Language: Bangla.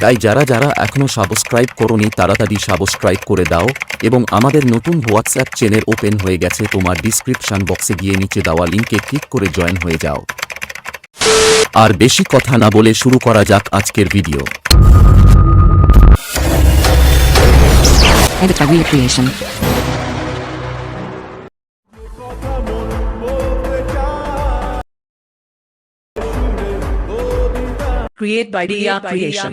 তাই যারা যারা এখনো সাবস্ক্রাইব করোনি তাড়াতাড়ি সাবস্ক্রাইব করে দাও এবং আমাদের নতুন হোয়াটসঅ্যাপ চ্যানেল ওপেন হয়ে গেছে, তোমার ডিসক্রিপশন বক্সে গিয়ে নিচে দেওয়া লিঙ্কে ক্লিক করে জয়েন হয়ে যাও। আর বেশি কথা না বলে শুরু করা যাক আজকের video. Edita Recreation. Create by Dia Creation.